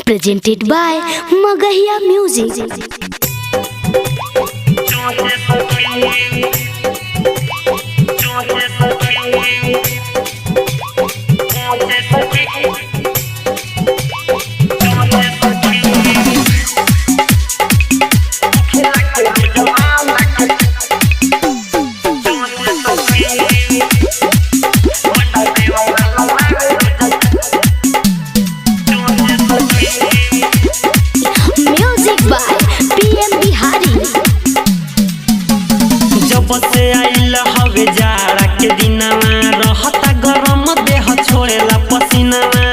Presented by Magahiya Music. जब से आइल हवे जाड़ा के दिनवा रहता गरम देह छोड़ेला पसीनावा।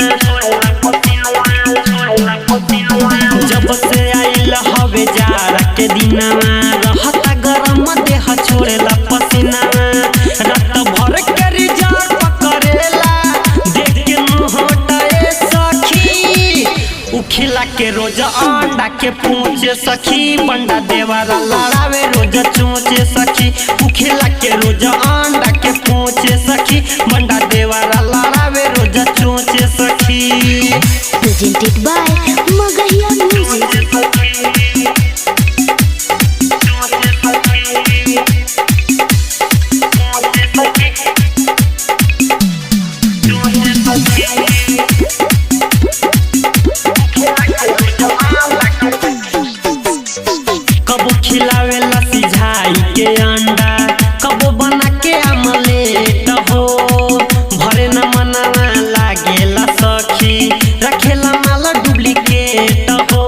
जब से आइल हवे जाड़ा के दिनवा रहता गरम देह छोड़ेला पसीनावा। रात भर के रिजर्व करेला देख के मुहटाए सखी उखिला के रोज अंडा के पूछे सखी बंडा देवारा लड़ावे रोज चोचे सखी उखिला के रोज अंडा के पूछे सखी बंडा देवारा लड़ावे रोज चोचे सखी। Presented by Magahiya Music. कबो खिलावेला सिझाई के अंडा कबो बना के आमलेट हो भरे न मनावा लागेला सखी रखेला माल डुप्लीकेट हो।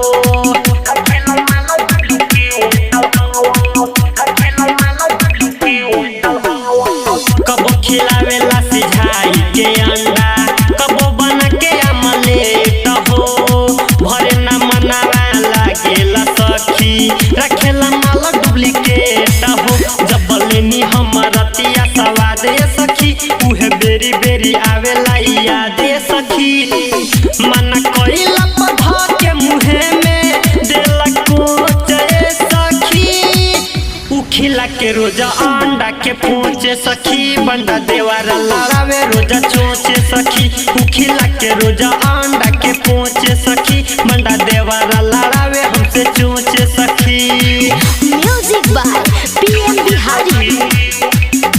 कबो खिलावेला सिझाई के अंडा कबो बना के आमलेट हो भरे न मनावा लागेला सखी रखेला माल डुप्लीकेट हो। जब लेनी हमर रतिया सवाद सखी उहे बेरी बेरी आवेला याद सखी मन कइला पधा के मुहे में देला कोच सखी उखिला के रोज अंडा के पूछे सखी बंडा देवारा लड़ावे रोज चोचे सखी उखिला के रोज अंडा के पूछे सखी बंडा देवारा लड़ावे हमसे चोचे सखी। Music by PM Bihari.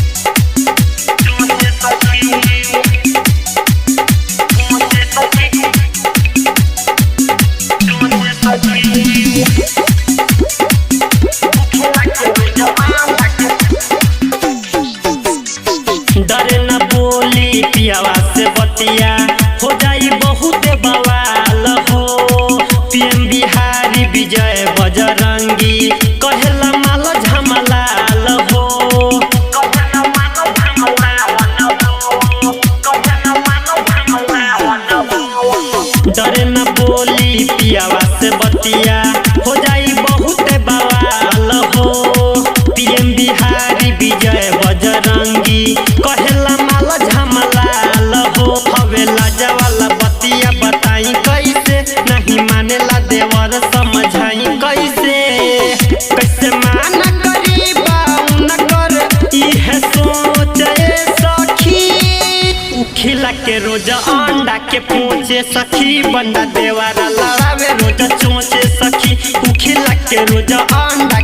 डरे न बोली पियावा से बतिया हो जाई बहुत बवाल हो। PM बिहारी विजय बजरंगी कहेला माल झमलाल हो। डरे न बोली पियावा से बतिया हो जाई बहुत बवाल हो। PM बिहारी विजय बजरंगी कहेला माल झमलाल हो। हवे लाजवाला बतिया बताई कैसे नहीं मानेला देवर समझाई कैसे कैसे माना करी बाउन कर इहे सोचे सखी उखिला के रोज अंडा के पूछे सखी बंडा देवारा लड़ावे रोज चोचे सखी उखिला के रोज अंडा